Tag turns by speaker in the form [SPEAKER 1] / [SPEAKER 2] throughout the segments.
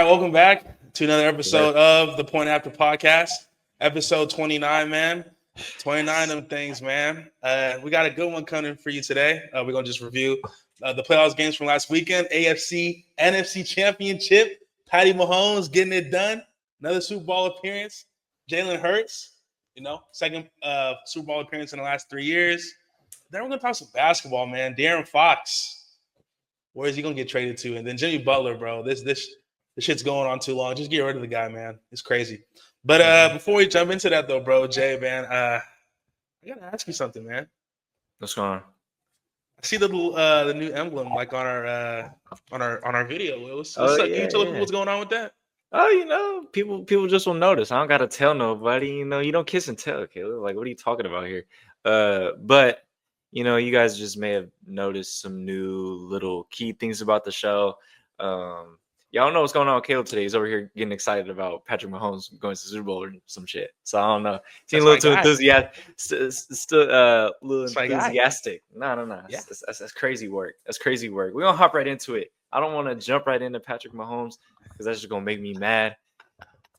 [SPEAKER 1] welcome back to another episode of the Point After Podcast, episode 29, man. 29 of them things, man. We got a good one coming for you today. We're going to just review the playoffs games from last weekend, AFC, NFC Championship, Patty Mahomes getting it done, another Super Bowl appearance, Jalen Hurts, second Super Bowl appearance in the last 3 years. Then we're going to talk some basketball, man. De'Aaron Fox. Where is he gonna get traded to? And then Jimmy Butler, bro. This shit's going on too long. Just get rid of the guy, man. It's crazy. But before we jump into that, though, bro, Jay, man, I gotta ask you something, man.
[SPEAKER 2] What's going on?
[SPEAKER 1] I see the new emblem like on our video. What's up? Can you tell people what's going on with that?
[SPEAKER 2] Oh, people just will notice. I don't gotta tell nobody. You don't kiss and tell, Caleb. Like, what are you talking about here? But you guys just may have noticed some new little key things about the show. Y'all don't know what's going on with Caleb today. He's over here getting excited about Patrick Mahomes going to the Super Bowl or some shit. So I don't know. Seems a little too enthusiastic. Still a little enthusiastic. No. Yeah. That's crazy work. That's crazy work. We're going to hop right into it. I don't want to jump right into Patrick Mahomes because that's just going to make me mad.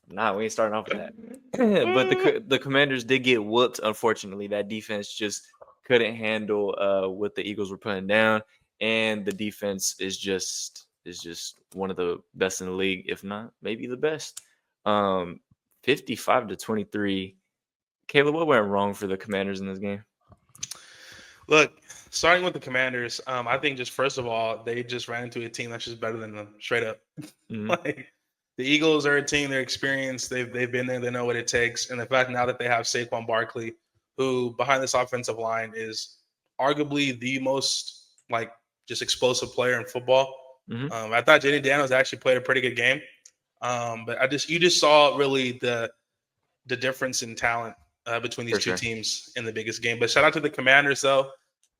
[SPEAKER 2] Nah, we ain't starting off with that. But the Commanders did get whooped, unfortunately. That defense just couldn't handle what the Eagles were putting down, and the defense is just one of the best in the league, if not maybe the best. 55-23. Caleb, what went wrong for the Commanders in this game?
[SPEAKER 1] Look, starting with the Commanders, I think just first of all, they just ran into a team that's just better than them, straight up. Mm-hmm. Like, the Eagles are a team, they're experienced, they've been there, they know what it takes, and the fact now that they have Saquon Barkley, who behind this offensive line is arguably the most just explosive player in football. Mm-hmm. I thought J.D. Daniels actually played a pretty good game, but you just saw really the difference in talent between these two teams in the biggest game. But shout out to the Commanders, though.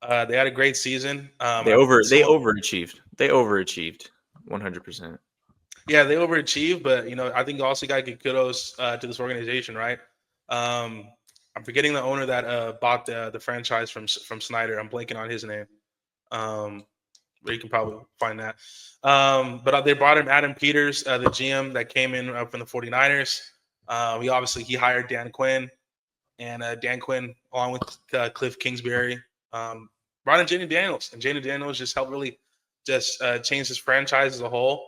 [SPEAKER 1] They had a great season.
[SPEAKER 2] They overachieved. They overachieved 100%.
[SPEAKER 1] Yeah, they overachieved, but I think you also got to give kudos to this organization, right? I'm forgetting the owner that bought the franchise from Snyder. I'm blanking on his name. But you can probably find that. But they brought him Adam Peters, the GM that came in from the 49ers. He hired Dan Quinn. And Dan Quinn, along with Cliff Kingsbury, brought in J.D. Daniels. And J.D. Daniels just helped really just change this franchise as a whole.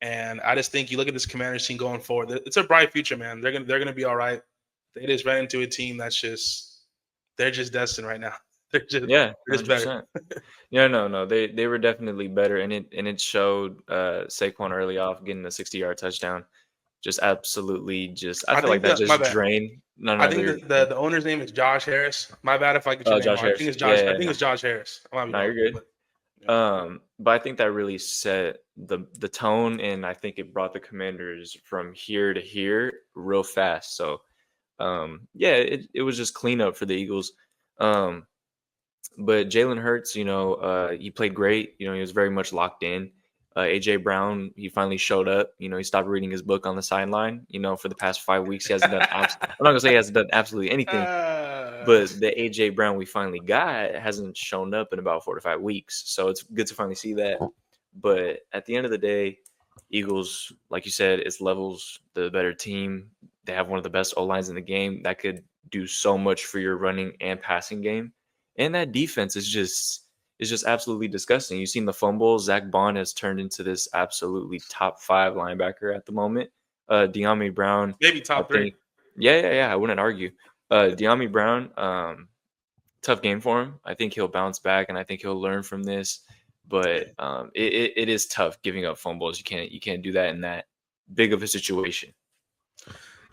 [SPEAKER 1] And I just think you look at this Commanders team going forward, it's a bright future, man. They're gonna be all right. They just ran into a team that's they're just destined right now. They're just better.
[SPEAKER 2] No. They were definitely better, and it showed. Saquon early off getting a 60-yard touchdown, just absolutely I feel like that just drained.
[SPEAKER 1] I think the owner's name is Josh Harris. My bad if I get your name wrong. I think it's Josh. I think it's Josh Harris.
[SPEAKER 2] No, you're good. But I think that really set the tone, and I think it brought the Commanders from here to here real fast. So. It was just cleanup for the Eagles. But Jalen Hurts, he played great. He was very much locked in. AJ Brown, he finally showed up. He stopped reading his book on the sideline. For the past 5 weeks, he hasn't done. I'm not gonna say he hasn't done absolutely anything, but the AJ Brown we finally got hasn't shown up in about 4 to 5 weeks. So it's good to finally see that. But at the end of the day, Eagles, like you said, it's levels the better team. They have one of the best O-lines in the game that could do so much for your running and passing game. And that defense is just absolutely disgusting. You've seen the fumbles. Zach Bond has turned into this absolutely top 5 linebacker at the moment. De'Ami Brown.
[SPEAKER 1] Maybe top 3.
[SPEAKER 2] Yeah. I wouldn't argue. De'Ami Brown, tough game for him. I think he'll bounce back, and I think he'll learn from this. But it is tough giving up fumbles. You can't do that in that big of a situation.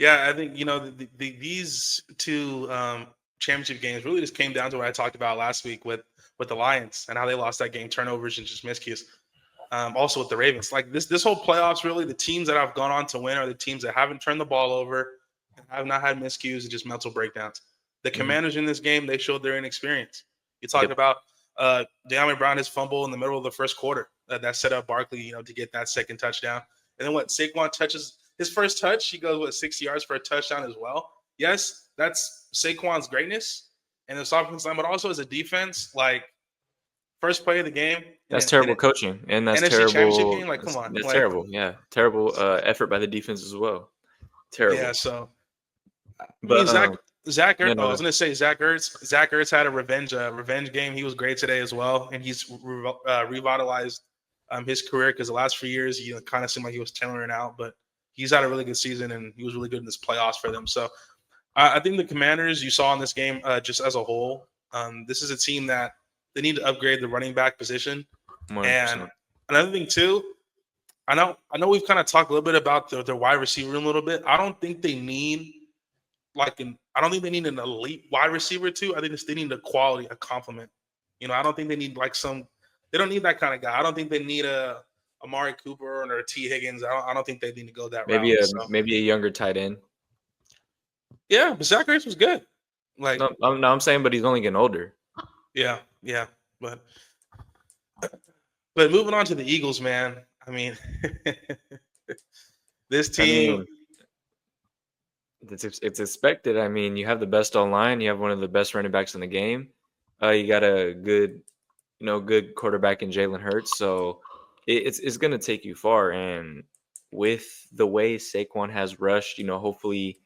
[SPEAKER 1] Yeah, I think these two championship games really just came down to what I talked about last week with the Lions and how they lost that game, turnovers and just miscues. Also with the Ravens, like this whole playoffs, really the teams that have gone on to win are the teams that haven't turned the ball over, and have not had miscues and just mental breakdowns. The Commanders in this game, they showed their inexperience. You talked about De'Ami Brown, his fumble in the middle of the first quarter that set up Barkley, to get that second touchdown, and then Saquon touches. His first touch, he goes, 60 yards for a touchdown as well. Yes, that's Saquon's greatness and his offensive line, but also as a defense, first play of the game
[SPEAKER 2] That's
[SPEAKER 1] in
[SPEAKER 2] terrible
[SPEAKER 1] an
[SPEAKER 2] coaching, and that's
[SPEAKER 1] NFC Championship
[SPEAKER 2] terrible.
[SPEAKER 1] game. Like, come on,
[SPEAKER 2] That's
[SPEAKER 1] like,
[SPEAKER 2] terrible. Yeah, terrible effort by the defense as well.
[SPEAKER 1] yeah.
[SPEAKER 2] Terrible.
[SPEAKER 1] So I mean,
[SPEAKER 2] But
[SPEAKER 1] Zach
[SPEAKER 2] yeah,
[SPEAKER 1] Ertz. Oh, I
[SPEAKER 2] no,
[SPEAKER 1] was gonna say Zach Ertz. Zach Ertz had a revenge game. He was great today as well, and he's revitalized his career because the last few years, kind of seemed like he was tailoring out, but he's had a really good season and he was really good in this playoffs for them. So I think the Commanders you saw in this game, just as a whole, this is a team that they need to upgrade the running back position. And
[SPEAKER 2] 100%.
[SPEAKER 1] another thing too, I know we've kind of talked a little bit about their wide receiver room a little bit. I don't think they need I don't think they need an elite wide receiver too. I think they need a complement. I don't think they need they don't need that kind of guy. I don't think they need a Amari Cooper or a T Higgins. I don't think they need to go that route. So
[SPEAKER 2] Maybe a younger tight end.
[SPEAKER 1] yeah, but Zach Ertz was good. Like
[SPEAKER 2] No, I'm saying, but he's only getting older.
[SPEAKER 1] yeah, but moving on to the Eagles, man. I mean, this
[SPEAKER 2] I
[SPEAKER 1] team.
[SPEAKER 2] mean, it's expected. I mean, you have the best online. You have one of the best running backs in the game. You got a good quarterback in Jalen Hurts. So it's going to take you far. And with the way Saquon has rushed, hopefully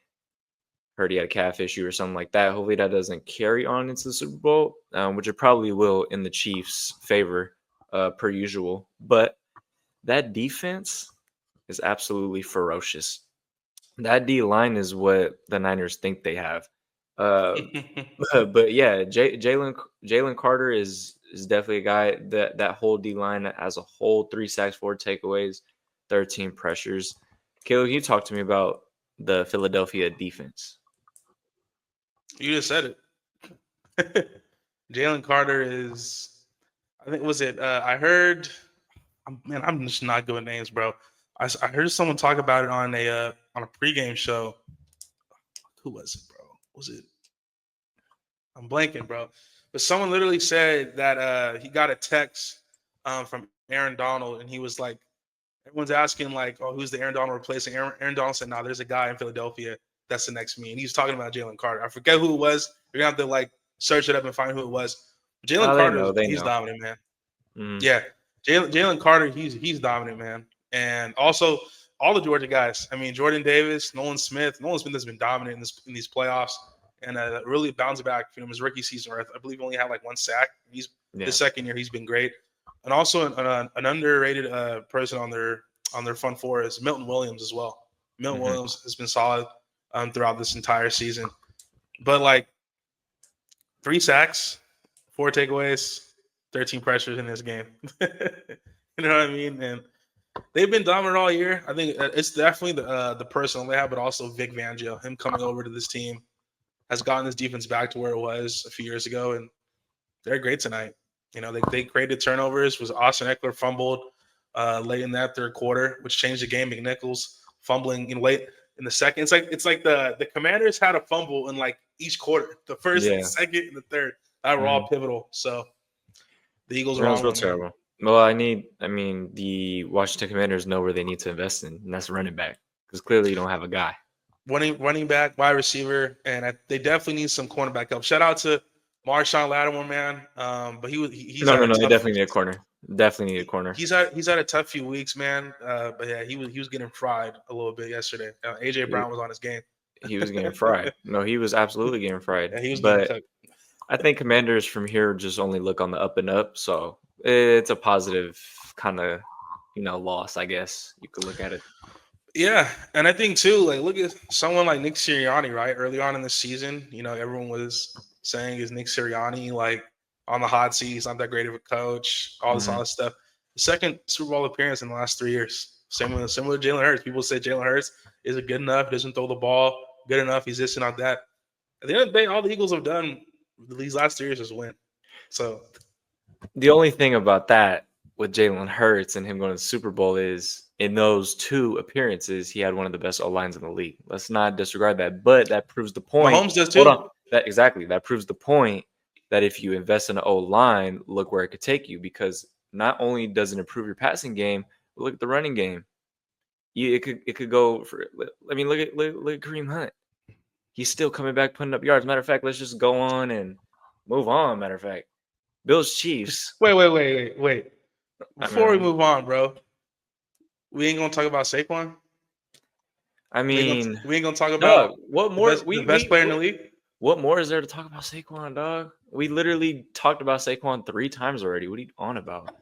[SPEAKER 2] heard he had a calf issue or something like that. Hopefully that doesn't carry on into the Super Bowl, which it probably will in the Chiefs' favor, per usual. But that defense is absolutely ferocious. That D line is what the Niners think they have. But yeah, Jalen Carter is definitely a guy that whole D line as a whole, 3 sacks, 4 takeaways, 13 pressures. Caleb, can you talk to me about the Philadelphia defense?
[SPEAKER 1] You just said it. Jalen Carter is, I think, was it? I heard, man, I'm just not good with names, bro. I heard someone talk about it on a pregame show. Who was it, bro? Was it? I'm blanking, bro. But someone literally said that he got a text from Aaron Donald, and he was like, everyone's asking like, oh, who's the Aaron Donald replacing? Aaron Donald said, no, there's a guy in Philadelphia that's the next me, and he's talking about Jalen Carter. I forget who it was. You're gonna have to like search it up and find who it was. Jalen Carter, he's dominant, man.
[SPEAKER 2] Mm-hmm.
[SPEAKER 1] Yeah, Jalen Carter, he's dominant, man. And also all the Georgia guys. I mean, Jordan Davis, Nolan Smith. Nolan Smith has been dominant in these playoffs and really bounced back from his rookie season. Where I believe he only had like 1 sack. His second year, he's been great. And also an underrated person on their front four is Milton Williams as well. Milton Williams has been solid throughout this entire season. But like 3 sacks, 4 takeaways, 13 pressures in this game. You know what I mean? And they've been dominant all year. I think it's definitely the personnel they have, but also Vic Fangio. Him coming over to this team has gotten this defense back to where it was a few years ago, and they're great tonight. They created turnovers. Was Austin Eckler fumbled late in that third quarter, which changed the game. McNichols fumbling late in the second. It's like the Commanders had a fumble in like each quarter, the first, the second, and the third. That were all pivotal. So the Eagles are
[SPEAKER 2] real terrible. Well, I mean, the Washington Commanders know where they need to invest in, and that's running back, because clearly you don't have a guy.
[SPEAKER 1] Running back, wide receiver, and they definitely need some cornerback help. Shout out to Marshawn Lattimore, man. But he's
[SPEAKER 2] no, they definitely need a corner. Definitely need a corner.
[SPEAKER 1] He's had a tough few weeks, man. But yeah, he was getting fried a little bit yesterday. AJ Brown was on his game.
[SPEAKER 2] He was getting fried. No, he was absolutely getting fried.
[SPEAKER 1] Yeah, he was.
[SPEAKER 2] But I think Commanders from here just only look on the up and up, so it's a positive kind of loss, I guess you could look at it.
[SPEAKER 1] Yeah, and I think too, like look at someone like Nick Sirianni, right? Early on in the season, everyone was saying is Nick Sirianni like on the hot seat? He's not that great of a coach. All this other stuff. The second Super Bowl appearance in the last 3 years. Similar to Jalen Hurts. People say Jalen Hurts isn't good enough. Doesn't throw the ball good enough. He's this and not that. At the end of the day, all the Eagles have done these last 3 years is win. So
[SPEAKER 2] the only thing about that with Jalen Hurts and him going to the Super Bowl is in those 2 appearances, he had one of the best O-lines in the league. Let's not disregard that. But that proves the point.
[SPEAKER 1] Mahomes does too.
[SPEAKER 2] Hold on. That proves the point that if you invest in an O-line, look where it could take you, because not only does it improve your passing game, but look at the running game. It could go for. I mean, look at Kareem Hunt. He's still coming back, putting up yards. Matter of fact, let's just go on and move on. Matter of fact, Bills Chiefs.
[SPEAKER 1] Wait.
[SPEAKER 2] I
[SPEAKER 1] Before we
[SPEAKER 2] mean,
[SPEAKER 1] move on, bro, we ain't gonna talk about Saquon.
[SPEAKER 2] I mean,
[SPEAKER 1] We ain't gonna talk
[SPEAKER 2] dog.
[SPEAKER 1] about
[SPEAKER 2] What more?
[SPEAKER 1] the best player in the league.
[SPEAKER 2] What more is there to talk about Saquon, dog? We literally talked about Saquon 3 times already. What are you on about?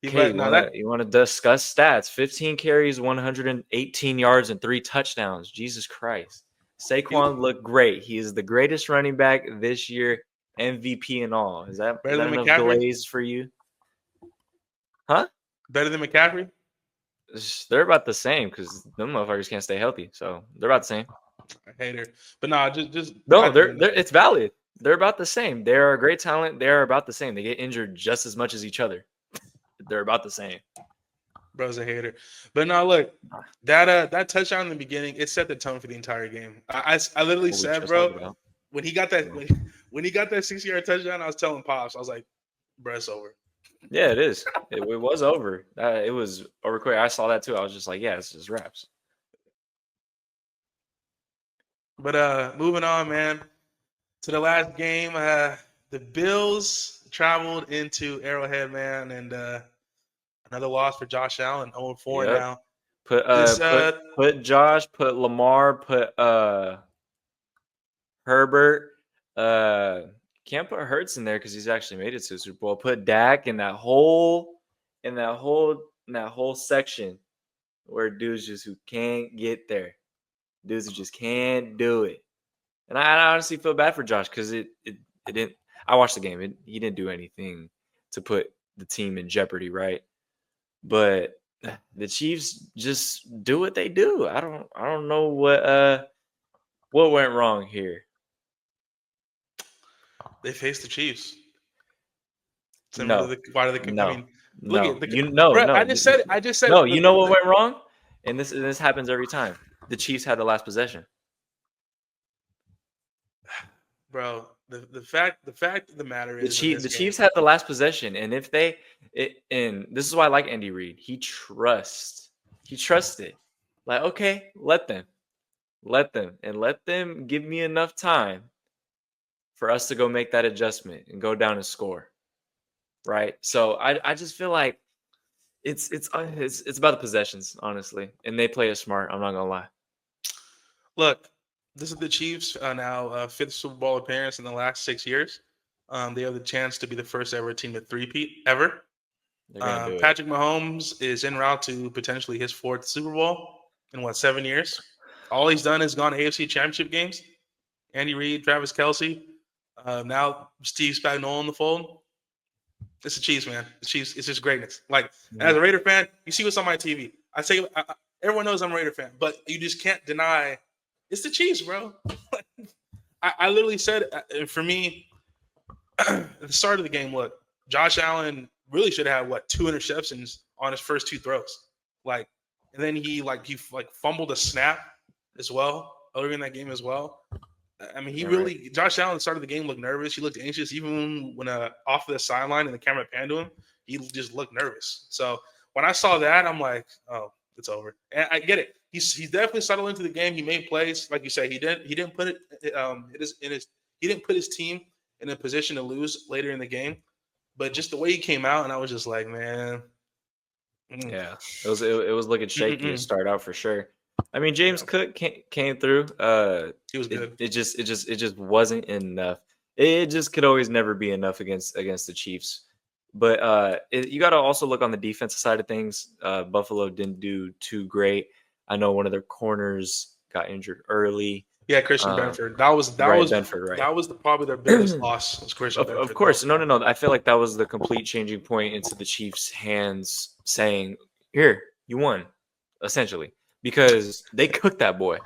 [SPEAKER 2] Okay, you want to discuss stats? 15 carries, 118 yards, and 3 touchdowns. Jesus Christ. Saquon looked great. He is the greatest running back this year, MVP and all. Is that
[SPEAKER 1] better than
[SPEAKER 2] enough
[SPEAKER 1] McCaffrey?
[SPEAKER 2] glaze for you? Huh?
[SPEAKER 1] Better than McCaffrey?
[SPEAKER 2] They're about the same because them motherfuckers can't stay healthy. So they're about the same.
[SPEAKER 1] I hate her. But no, just
[SPEAKER 2] No, they're it's valid. They're about the same. They are a great talent. They are about the same. They get injured just as much as each other. They're about the same.
[SPEAKER 1] Bro's a hater. But no, look, that touchdown in the beginning, it set the tone for the entire game. I literally said, bro, when he got that when he got that 60-yard touchdown, I was telling Pops, I was like, bro, it's over.
[SPEAKER 2] Yeah, it is. It was over. It was over quick. I saw that too. I was just like, yeah, it's just wraps.
[SPEAKER 1] But moving on, man, to the last game, the Bills traveled into Arrowhead, man, and another loss for Josh Allen, 0-4 now.
[SPEAKER 2] Put Josh, put Lamar, put Herbert. Can't put Hurts in there because he's actually made it to the Super Bowl. Put Dak in that whole section where dudes just who can't get there. Dudes who just can't do it. And I honestly feel bad for Josh because it didn't. I watched the game. He didn't do anything to put the team in jeopardy, right? But the Chiefs just do what they do. I don't know what went wrong here.
[SPEAKER 1] They faced the Chiefs.
[SPEAKER 2] No.
[SPEAKER 1] I just said.
[SPEAKER 2] No, you know what went wrong? And this happens every time. The Chiefs had the last possession.
[SPEAKER 1] Bro, the fact of the matter is
[SPEAKER 2] the Chiefs had the last possession, and and this is why I like Andy Reid. He trusted. Like, okay, let them give me enough time for us to go make that adjustment and go down and score. Right? So I just feel like it's about the possessions, honestly, and they play it smart. I'm not gonna lie.
[SPEAKER 1] Look, this is the Chiefs now fifth Super Bowl appearance in the last 6 years. They have the chance to be the first ever team to three-peat ever. Patrick Mahomes is en route to potentially his 4th Super Bowl in 7 years. All he's done is gone to AFC Championship games. Andy Reid, Travis Kelce, now Steve Spagnuolo in the fold. It's the Chiefs, man. The Chiefs, it's just greatness. Like, as a Raider fan, you see what's on my TV. Everyone knows I'm a Raider fan, but you just can't deny it's the Chiefs, bro. I literally said, for me, at the start of the game, look, Josh Allen really should have had 2 interceptions on his first 2 throws. And then he fumbled a snap as well earlier in that game as well. I mean, Josh Allen started the game looked nervous. He looked anxious, even when off the sideline and the camera panned to him. He just looked nervous. So when I saw that, I'm like, oh, it's over. And I get it. He's definitely settled into the game. He made plays, like you say. He didn't put his team in a position to lose later in the game. But just the way he came out, and I was just like, man.
[SPEAKER 2] Yeah, it was looking shaky to start out for sure. I mean, James Cook came through.
[SPEAKER 1] He was good.
[SPEAKER 2] It just wasn't enough. It just could always never be enough against the Chiefs. But you got to also look on the defensive side of things. Buffalo didn't do too great. I know one of their corners got injured early.
[SPEAKER 1] Yeah, Christian Benford. That was Benford, right? That was probably their biggest loss. Was Christian Benford.
[SPEAKER 2] Of course, no. I feel like that was the complete changing point into the Chiefs' hands, saying, "Here, you won," essentially, because they cooked that boy.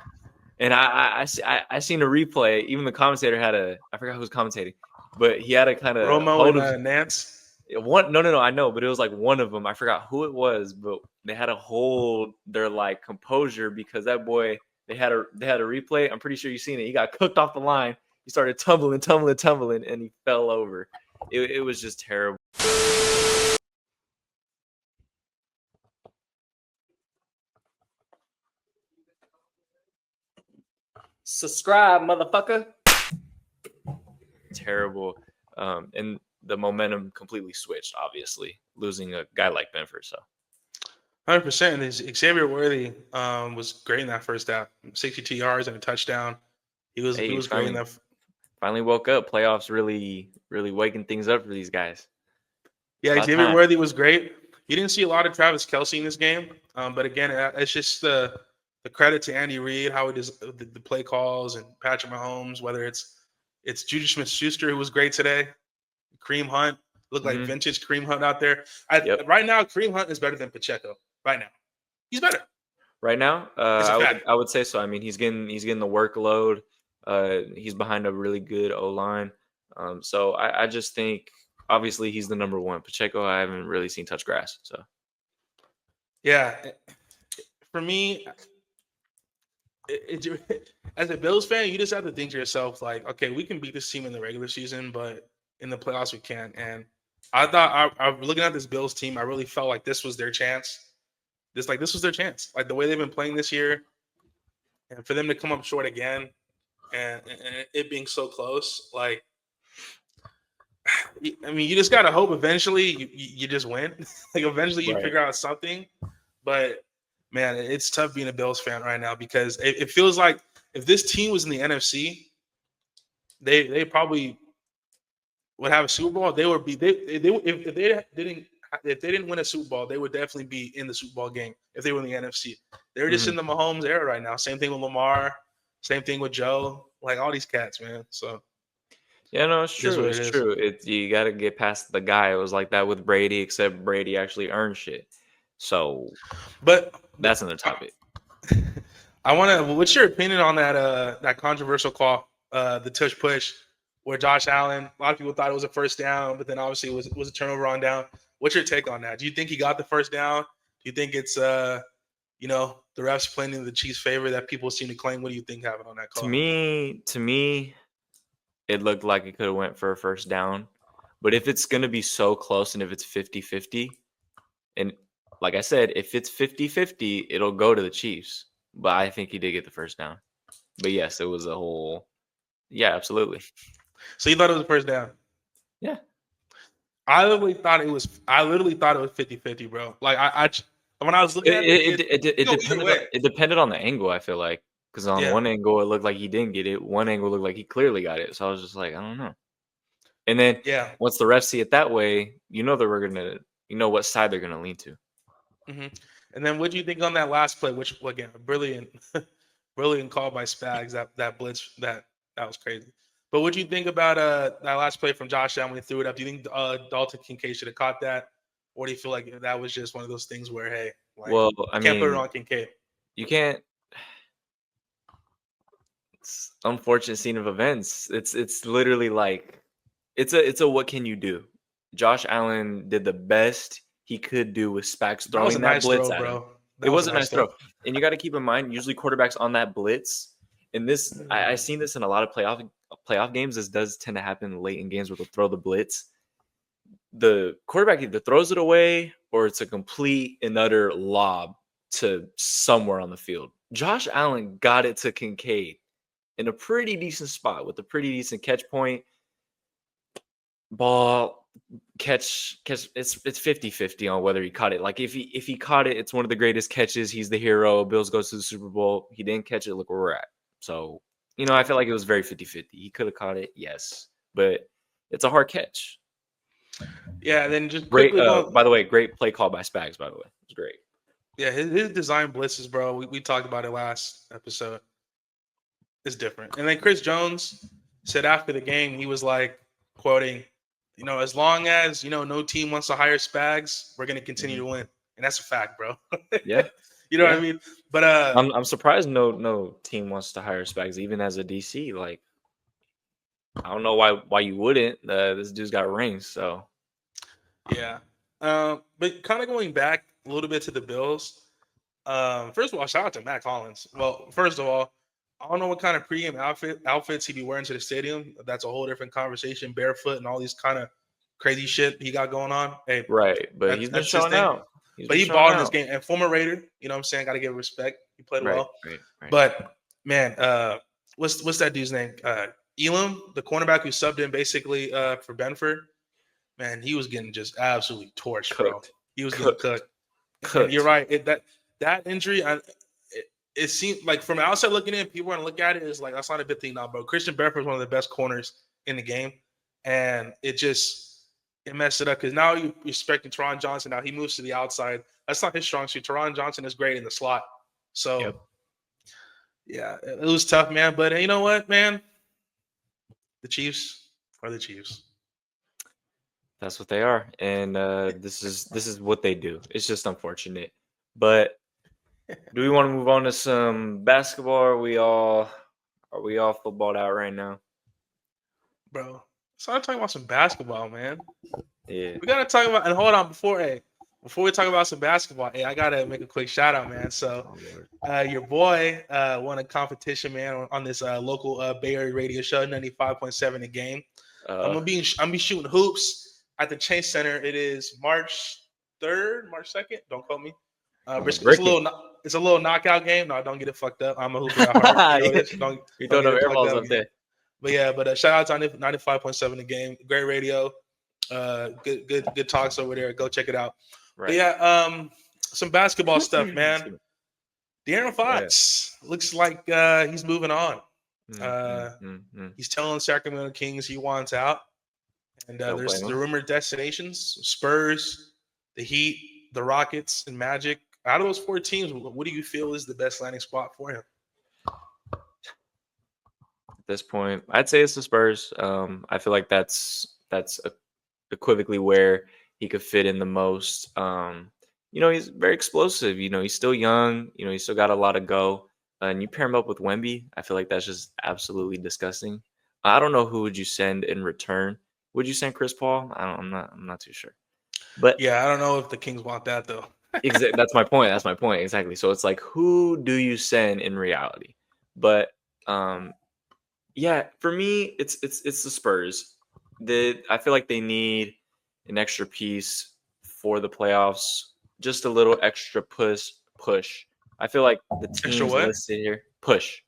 [SPEAKER 2] And I seen a replay. Even the commentator I forgot who was commentating, but he had a kind of
[SPEAKER 1] Romo and Nance.
[SPEAKER 2] No, I know, but it was like one of them. I forgot who it was, but they had to hold their composure because that boy. They had a replay. I'm pretty sure you've seen it. He got cooked off the line. He started tumbling, and he fell over. It was just terrible. Subscribe, motherfucker. Terrible. And the momentum completely switched, obviously, losing a guy like Benford. So
[SPEAKER 1] 100%. And Xavier Worthy was great in that first half. 62 yards and a touchdown. He
[SPEAKER 2] hey,
[SPEAKER 1] was great in that.
[SPEAKER 2] finally woke up. Playoffs really, really waking things up for these guys.
[SPEAKER 1] Yeah,
[SPEAKER 2] About
[SPEAKER 1] Xavier
[SPEAKER 2] time.
[SPEAKER 1] Worthy was great. You didn't see a lot of Travis Kelce in this game, but again, it's just the credit to Andy Reid, how he does the play calls, and Patrick Mahomes. Whether it's Juju Smith-Schuster, who was great today, Kareem Hunt looked like
[SPEAKER 2] Mhm.
[SPEAKER 1] vintage Kareem Hunt out there.
[SPEAKER 2] Yep.
[SPEAKER 1] Right now, Kareem Hunt is better than Pacheco. Right now, he's better.
[SPEAKER 2] Right now,
[SPEAKER 1] It's a fact.
[SPEAKER 2] I would say so. I mean, he's getting the workload. He's behind a really good O line. So I just think obviously he's the number one. Pacheco, I haven't really seen touch grass. So
[SPEAKER 1] Yeah, for me, as a Bills fan, you just have to think to yourself, like, okay, we can beat this team in the regular season, but in the playoffs we can't. And I thought, I looking at this Bills team, I really felt like this was their chance. This was their chance. Like the way they've been playing this year, and for them to come up short again, and it being so close, like, I mean, you just gotta hope eventually you just win. Like eventually you
[SPEAKER 2] Right.
[SPEAKER 1] figure out something. But man, it's tough being a Bills fan right now because it feels like if this team was in the NFC, they probably would have a Super Bowl. They would be if they didn't win a Super Bowl, they would definitely be in the Super Bowl game if they were in the NFC. They're just in the Mahomes era right now. Same thing with Lamar. Same thing with Joe. Like all these cats, man. So
[SPEAKER 2] yeah, no, it's
[SPEAKER 1] it is
[SPEAKER 2] true.
[SPEAKER 1] what
[SPEAKER 2] It's
[SPEAKER 1] it is.
[SPEAKER 2] true. You got to get past the guy. It was like that with Brady, except Brady actually earned shit. So
[SPEAKER 1] But
[SPEAKER 2] that's another topic.
[SPEAKER 1] I want to. What's your opinion on that controversial call, the tush push, where Josh Allen? A lot of people thought it was a first down, but then obviously it was a turnover on down. What's your take on that? Do you think he got the first down? Do you think it's the refs playing in the Chiefs' favor that people seem to claim? What do you think happened on that
[SPEAKER 2] To
[SPEAKER 1] call?
[SPEAKER 2] me, it looked like it could have went for a first down. But if it's going to be so close and if it's 50-50, and like I said, if it's 50-50, it'll go to the Chiefs. But I think he did get the first down. But yes, it was a whole yeah, absolutely.
[SPEAKER 1] So you thought it was a first down?
[SPEAKER 2] Yeah.
[SPEAKER 1] I literally thought it was 50-50, bro. Like when I was looking at
[SPEAKER 2] It depended on the angle, I feel like. Because on
[SPEAKER 1] Yeah.
[SPEAKER 2] one angle it looked like he didn't get it. One angle looked like he clearly got it. So I was just like, I don't know. And then
[SPEAKER 1] Yeah.
[SPEAKER 2] once the refs see it that way, that we're gonna what side they're gonna lean to.
[SPEAKER 1] Mm-hmm. And then what do you think on that last play? Which again, brilliant, brilliant call by Spags. That blitz that was crazy. But what do you think about that last play from Josh Allen when he threw it up? Do you think Dalton Kincaid should have caught that, or do you feel like that was just one of those things where hey, like,
[SPEAKER 2] Well, I
[SPEAKER 1] can't put it
[SPEAKER 2] mean,
[SPEAKER 1] on Kincaid?
[SPEAKER 2] you can't. It's unfortunate scene of events. It's literally like it's a what can you do? Josh Allen did the best he could do with Spags
[SPEAKER 1] That was a
[SPEAKER 2] throwing that
[SPEAKER 1] nice
[SPEAKER 2] blitz
[SPEAKER 1] throw,
[SPEAKER 2] at him.
[SPEAKER 1] bro.
[SPEAKER 2] It was a nice throw. And you got to keep in mind, usually quarterbacks on that blitz, and this I've seen this in a lot of playoff games. This does tend to happen late in games where they'll throw the blitz. The quarterback either throws it away or it's a complete and utter lob to somewhere on the field. Josh Allen got it to Kincaid in a pretty decent spot with a pretty decent catch point. Ball catch it's 50-50 on whether he caught it. Like if he caught it, it's one of the greatest catches. He's the hero. Bills goes to the Super Bowl. He didn't catch it. Look where we're at. So, I feel like it was very 50-50. He could have caught it, yes, but it's a hard catch.
[SPEAKER 1] Yeah, then just
[SPEAKER 2] Great.
[SPEAKER 1] quickly
[SPEAKER 2] By the way, great play call by Spags. By the way, it was great.
[SPEAKER 1] Yeah, his design blitzes, bro. We talked about it last episode. It's different. And then Chris Jones said after the game, he was like, quoting, as long as no team wants to hire Spags, we're gonna continue to win, and that's a fact, bro.
[SPEAKER 2] Yeah,
[SPEAKER 1] what I mean. But
[SPEAKER 2] I'm surprised no team wants to hire Spags, even as a DC. Like, I don't know why you wouldn't. This dude's got rings, so
[SPEAKER 1] yeah. But kind of going back a little bit to the Bills. First of all, shout out to Matt Collins. Well, first of all, I don't know what kind of pregame outfits he'd be wearing to the stadium. That's a whole different conversation. Barefoot and all these kind of crazy shit he got going on. Hey,
[SPEAKER 2] right, but he's been showing out.
[SPEAKER 1] But he balled in this game. And former Raider, you know what I'm saying? Got to give respect. He played well.
[SPEAKER 2] Right.
[SPEAKER 1] But man, what's that dude's name? Elam, the cornerback who subbed in basically for Benford, man, he was getting just absolutely torched, bro.
[SPEAKER 2] Cooked.
[SPEAKER 1] He was getting cooked. And
[SPEAKER 2] Cooked.
[SPEAKER 1] you're right. That injury, it seemed like from outside looking in, people want to look at it as like that's not a good thing now, bro. Christian Benford is one of the best corners in the game, and it messed it up because now you're respecting Teron Johnson. Now he moves to the outside. That's not his strong suit. Teron Johnson is great in the slot. So,
[SPEAKER 2] Yep.
[SPEAKER 1] yeah, it was tough, man. But you know what, man? The Chiefs are the Chiefs.
[SPEAKER 2] That's what they are, and this is what they do. It's just unfortunate, but do we want to move on to some basketball? Are we all footballed out right now?
[SPEAKER 1] Bro, start talking about some basketball, man.
[SPEAKER 2] Yeah.
[SPEAKER 1] We gotta talk about and hold on before we talk about some basketball. Hey, I gotta make a quick shout out, man. So, your boy won a competition, man, on this local Bay Area radio show, 95.7 The Game. I'm gonna be shooting hoops at the Chase Center. It is March 3rd, March 2nd. Don't quote me. It's a little knockout game. No, don't get it fucked up. I'm a hooper at heart.
[SPEAKER 2] You don't know airballs up there.
[SPEAKER 1] But yeah, shout out to 95.7 The Game. Great radio. Good talks over there. Go check it out. Right. But yeah, some basketball stuff, man. De'Aaron Fox looks like he's moving on. He's telling Sacramento Kings he wants out. And there's the rumored destinations: Spurs, the Heat, the Rockets, and Magic. Out of those 4 teams, what do you feel is the best landing spot for him?
[SPEAKER 2] At this point, I'd say it's the Spurs. I feel like that's equivocally where he could fit in the most. He's very explosive. He's still young. He's still got a lot of go. And you pair him up with Wemby, I feel like that's just absolutely disgusting. I don't know who would you send in return. Would you send Chris Paul? I'm not too sure. But
[SPEAKER 1] yeah, I don't know if the Kings want that though.
[SPEAKER 2] Exactly. That's my point. Exactly. So it's like, who do you send in reality? But yeah, for me, it's the Spurs. I feel like they need an extra piece for the playoffs, just a little extra push. I feel like the teams listed here push.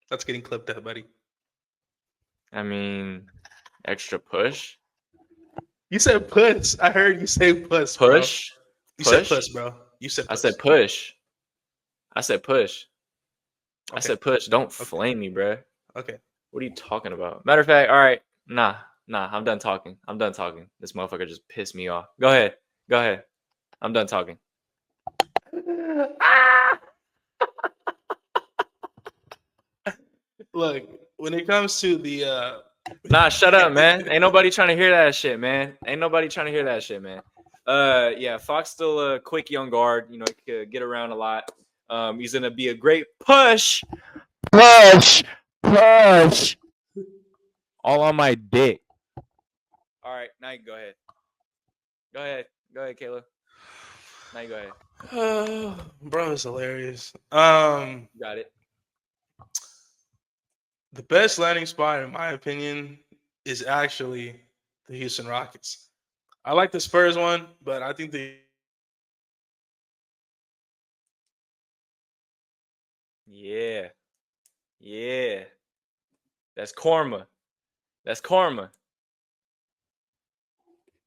[SPEAKER 1] That's getting clipped up, buddy.
[SPEAKER 2] I mean, extra push.
[SPEAKER 1] You said push. I heard you say push.
[SPEAKER 2] Push.
[SPEAKER 1] Bro. You said push, bro. You said push.
[SPEAKER 2] I said push. Okay. I said push. Don't flame me, bro.
[SPEAKER 1] Okay.
[SPEAKER 2] What are you talking about? Matter of fact, all right. Nah. I'm done talking. This motherfucker just pissed me off. Go ahead. I'm done talking.
[SPEAKER 1] Look, when it comes to the
[SPEAKER 2] Nah, shut up, man. Ain't nobody trying to hear that shit, man. Yeah, Fox still a quick young guard. He could get around a lot. He's gonna be a great push. All on my dick. All right, now you can go ahead. Go ahead, Kayla. Now you go ahead.
[SPEAKER 1] Bro, it's hilarious.
[SPEAKER 2] Got it.
[SPEAKER 1] The best landing spot, in my opinion, is actually the Houston Rockets. I like the Spurs one, but I think
[SPEAKER 2] Yeah. That's karma.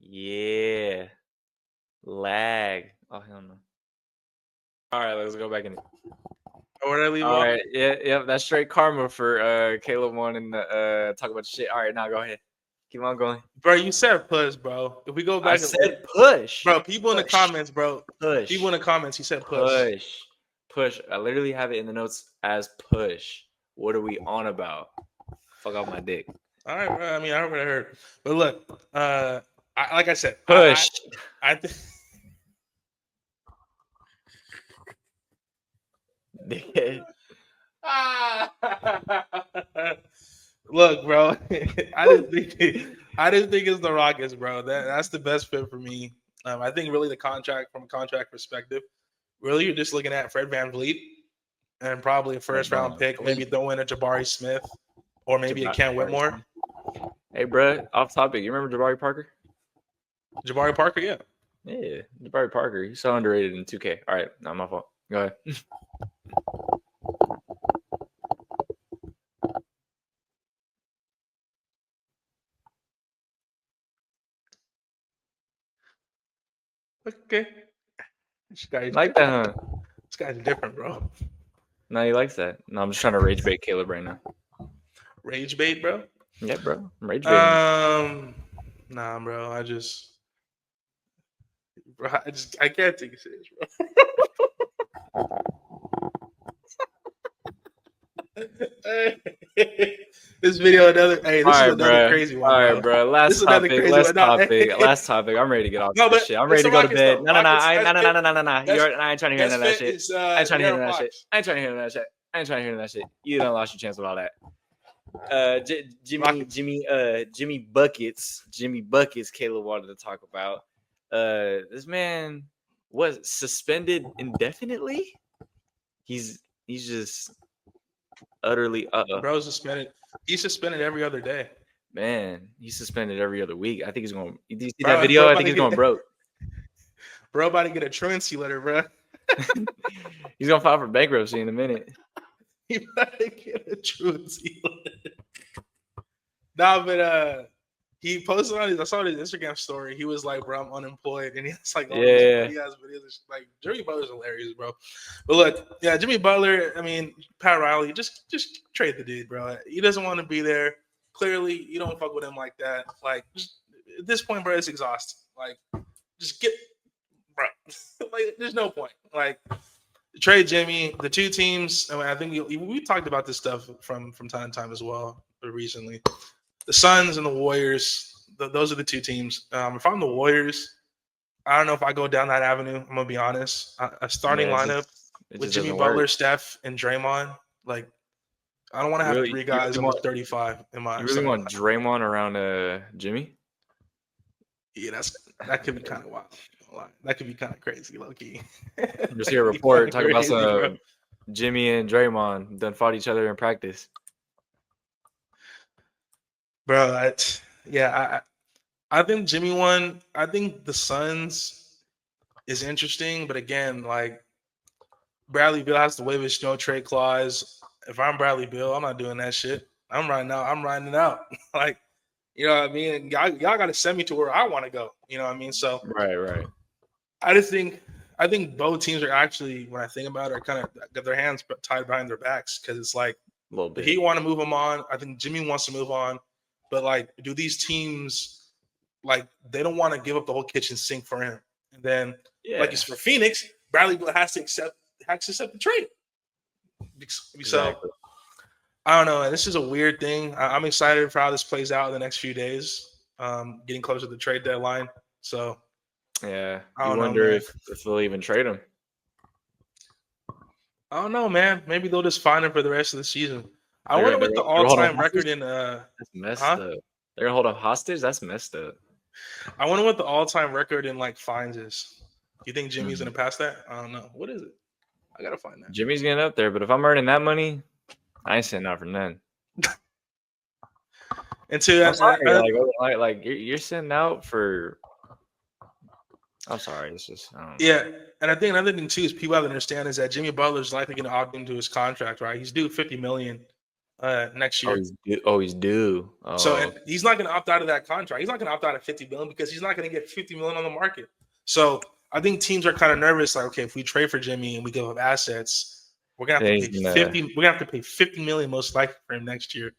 [SPEAKER 2] Yeah. Lag. Oh, hell no. All right, let's go back in.
[SPEAKER 1] Where did I leave
[SPEAKER 2] off?
[SPEAKER 1] All
[SPEAKER 2] right, yeah, that's straight karma for Caleb wanting to talk about shit. All right, now go ahead. Keep on going.
[SPEAKER 1] Bro, you said push, bro. If we go back,
[SPEAKER 2] I said push.
[SPEAKER 1] Bro, people in the comments, bro.
[SPEAKER 2] Push.
[SPEAKER 1] People in the comments, he said push.
[SPEAKER 2] Push. I literally have it in the notes as push. What are we on about? Fuck off my dick.
[SPEAKER 1] All right, bro. I mean, I already heard. But look, like I said,
[SPEAKER 2] push.
[SPEAKER 1] Look, bro. I didn't think it's the Rockets, bro. That's the best fit for me. I think really from a contract perspective, really you're just looking at Fred VanVleet and probably a first round pick, maybe throw in a Jabari Smith or maybe a Ken Whitmore.
[SPEAKER 2] Hey, bro, off topic. You remember Jabari Parker?
[SPEAKER 1] Jabari Parker, yeah.
[SPEAKER 2] Yeah, Jabari Parker. He's so underrated in 2K. All right, not my fault. Go ahead.
[SPEAKER 1] Okay. This guy's
[SPEAKER 2] Like that, huh?
[SPEAKER 1] This guy's different, bro.
[SPEAKER 2] No, he likes that. No, I'm just trying to rage bait Caleb right now.
[SPEAKER 1] Rage bait, bro.
[SPEAKER 2] Yeah, bro. I'm rage baiting.
[SPEAKER 1] Nah, bro. I can't take it serious, bro. This video, this is another crazy one,
[SPEAKER 2] All
[SPEAKER 1] bro.
[SPEAKER 2] right, bro.
[SPEAKER 1] This is another crazy
[SPEAKER 2] Last
[SPEAKER 1] one. No,
[SPEAKER 2] topic. Last topic. I'm ready to get off
[SPEAKER 1] no,
[SPEAKER 2] this
[SPEAKER 1] but
[SPEAKER 2] shit. I'm
[SPEAKER 1] it's
[SPEAKER 2] ready
[SPEAKER 1] the
[SPEAKER 2] to go to
[SPEAKER 1] Rockets,
[SPEAKER 2] bed.
[SPEAKER 1] though.
[SPEAKER 2] No.
[SPEAKER 1] Rockets,
[SPEAKER 2] I ain't trying to hear none of that
[SPEAKER 1] best fit
[SPEAKER 2] shit.
[SPEAKER 1] is
[SPEAKER 2] I ain't trying to hear
[SPEAKER 1] De'Aaron
[SPEAKER 2] none of that shit.
[SPEAKER 1] Fox.
[SPEAKER 2] I ain't trying to hear none of that shit. I ain't trying to hear none of that shit. You done lost your chance with all that. Jimmy Buckets. Caleb wanted to talk about. This man was suspended indefinitely. He's just utterly
[SPEAKER 1] Bro suspended. He's suspended every other day.
[SPEAKER 2] Man, he's suspended every other week. I think he's going. Did you see
[SPEAKER 1] Bro,
[SPEAKER 2] that video?
[SPEAKER 1] bro
[SPEAKER 2] I think he's going broke.
[SPEAKER 1] Bro, about to get a truancy letter, bro.
[SPEAKER 2] He's gonna file for bankruptcy in a minute.
[SPEAKER 1] He about to get a truancy letter. Nah, but he posted on I saw his Instagram story. He was like, "Bro, I'm unemployed," and he has like all these funny ass videos. Like Jimmy Butler's hilarious, bro. But look, yeah, Jimmy Butler. I mean, Pat Riley, just trade the dude, bro. He doesn't want to be there. Clearly, you don't fuck with him like that. Like at this point, bro, it's exhausting. Like, just get, bro. Like, there's no point. Like, trade Jimmy. The two teams. I mean, I think we talked about this stuff from time to time as well recently. The Suns and the Warriors, those are the two teams. If I'm the Warriors, I don't know if I go down that avenue. I'm gonna be honest. A starting lineup with Jimmy Butler, Steph, and Draymond. Like, I don't want to have three guys under 35 in my.
[SPEAKER 2] You really want Draymond around Jimmy?
[SPEAKER 1] Yeah, that could be kind of wild. That could be kind of crazy, low key.
[SPEAKER 2] Just hear a report talking about some Jimmy and Draymond done fought each other in practice.
[SPEAKER 1] Bro, I think Jimmy won. I think the Suns is interesting, but again, like Bradley Beal has to waive his no trade clause. If I'm Bradley Beal, I'm not doing that shit. I'm riding it out. Like, you know what I mean? Y'all got to send me to where I want to go. You know what I mean? So
[SPEAKER 2] right.
[SPEAKER 1] I think both teams are actually, when I think about it, are kind of got their hands tied behind their backs because it's like
[SPEAKER 2] a little bit.
[SPEAKER 1] He want to move him on. I think Jimmy wants to move on. But, like, do these teams, like, they don't want to give up the whole kitchen sink for him. And then, like, it's for Phoenix, Bradley has to accept the trade. So, I don't know. This is a weird thing. I'm excited for how this plays out in the next few days, getting closer to the trade deadline. So,
[SPEAKER 2] yeah, I wonder if they'll even trade him.
[SPEAKER 1] I don't know, man. Maybe they'll just find him for the rest of the season. I wonder what the all-time record in
[SPEAKER 2] that's messed up. They're gonna hold him hostage. That's messed up.
[SPEAKER 1] I wonder what the all-time record in like fines is. You think Jimmy's gonna pass that? I don't know. What is it? I gotta find that.
[SPEAKER 2] Jimmy's getting up there, but if I'm earning that money, I ain't sitting out for none.
[SPEAKER 1] And to
[SPEAKER 2] like you're sitting out for. I'm sorry. It's just
[SPEAKER 1] and I think another thing too is people have to understand is that Jimmy Butler's likely going to opt into his contract. Right, he's due $50 million next year.
[SPEAKER 2] He's due. Oh.
[SPEAKER 1] So he's not going to opt out of that contract. He's not going to opt out of $50 million because he's not going to get $50 million on the market. So I think teams are kind of nervous. Like, okay, if we trade for Jimmy and we give up assets, we're gonna have to pay 50. We're gonna have to pay $50 million most likely for him next year.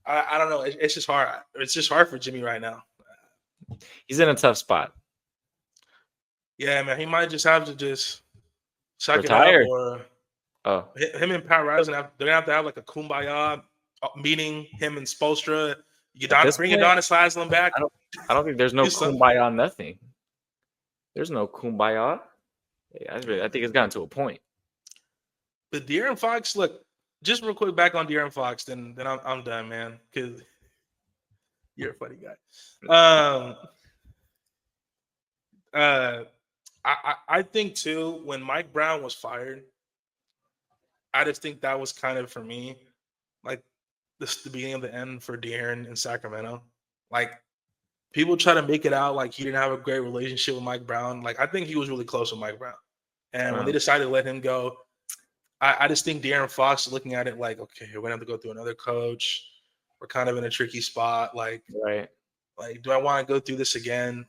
[SPEAKER 1] I don't know. It's just hard. It's just hard for Jimmy right now.
[SPEAKER 2] He's in a tough spot.
[SPEAKER 1] Yeah, man. He might just have to just suck
[SPEAKER 2] retire.
[SPEAKER 1] It up, or him and Pat Riley they're gonna have to have like a kumbaya meeting. Him and Spoelstra. Bring Udonis Haslem back.
[SPEAKER 2] I don't think there's no kumbaya. Nothing. There's no kumbaya. I think it's gotten to a point.
[SPEAKER 1] But De'Aaron Fox, look, just real quick back on De'Aaron Fox, then I'm done, man. Because you're a funny guy. I think too, when Mike Brown was fired, I just think that was kind of, for me, like the beginning of the end for De'Aaron in Sacramento. Like, people try to make it out like he didn't have a great relationship with Mike Brown. Like, I think he was really close with Mike Brown. And when they decided to let him go, I just think De'Aaron Fox is looking at it like, okay, we're going to have to go through another coach. We're kind of in a tricky spot. Like,
[SPEAKER 2] right.
[SPEAKER 1] Like, do I want to go through this again?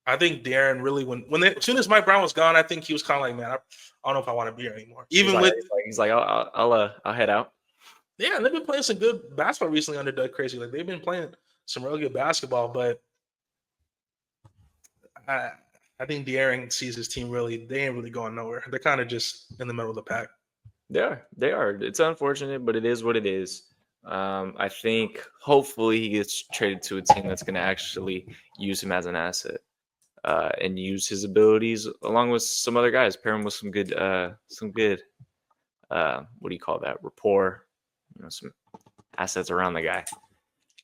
[SPEAKER 1] I think Darren really as soon as Mike Brown was gone, I think he was kind of like, man, I don't know if I want to be here anymore. Even with
[SPEAKER 2] he's like, I'll head out.
[SPEAKER 1] yeah, they've been playing some good basketball recently under Doug Crazy. Like they've been playing some real good basketball, but I think De'Aaron sees his team they ain't really going nowhere. They're kind of just in the middle of the pack.
[SPEAKER 2] They are. It's unfortunate, but it is what it is. I think hopefully he gets traded to a team that's going to actually use him as an asset and use his abilities along with some other guys, pair him with some good what do you call that, rapport, some assets around the guy.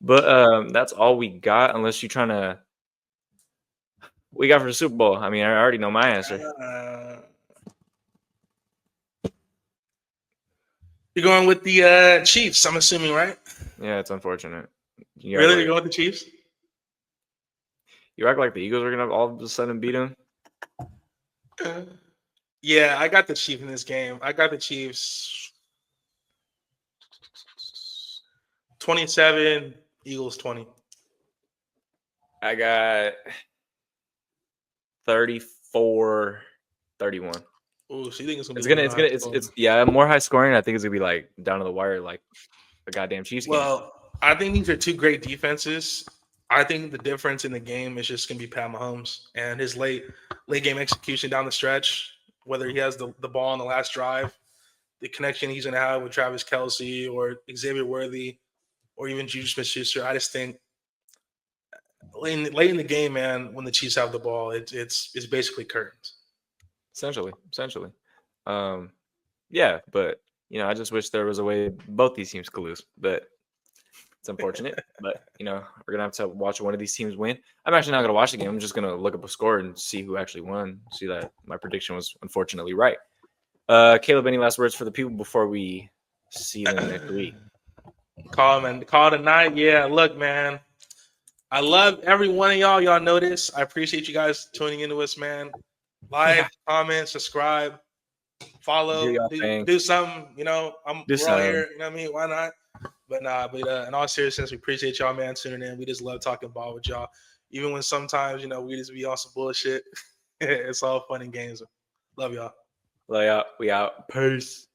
[SPEAKER 2] But that's all we got, unless you're trying to. What we got for the Super Bowl? I mean, I already know my answer.
[SPEAKER 1] You're going with the Chiefs, I'm assuming, right?
[SPEAKER 2] Yeah, it's unfortunate.
[SPEAKER 1] Really? You're going with the Chiefs?
[SPEAKER 2] You act like the Eagles are going to all of a sudden beat them?
[SPEAKER 1] Yeah, I got the Chiefs in this game. I got the Chiefs 27, Eagles 20.
[SPEAKER 2] I got 34-31.
[SPEAKER 1] Oh, so you think
[SPEAKER 2] it's more high scoring. I think it's gonna be like down to the wire, like a goddamn Chiefs game.
[SPEAKER 1] Well, I think these are two great defenses. I think the difference in the game is just gonna be Pat Mahomes and his late game execution down the stretch. Whether he has the ball on the last drive, the connection he's gonna have with Travis Kelce or Xavier Worthy, or even Juju Smith-Schuster. I just think late in the game, man, when the Chiefs have the ball, it's basically curtains.
[SPEAKER 2] Essentially. Yeah, but I just wish there was a way both these teams could lose, but it's unfortunate. But we're gonna have to watch one of these teams win. I'm actually not gonna watch the game. I'm just gonna look up a score and see who actually won. See that my prediction was unfortunately right. Caleb, any last words for the people before we see them next week?
[SPEAKER 1] Call tonight. Yeah, look, man. I love every one of y'all. Y'all know this. I appreciate you guys tuning into us, man. Like, comment, subscribe, follow, do something. We're all here. You know what I mean? Why not? But in all seriousness, we appreciate y'all, man, tuning in. We just love talking ball with y'all. Even when sometimes, we just be on some bullshit. It's all fun and games. Love y'all.
[SPEAKER 2] We out. Peace.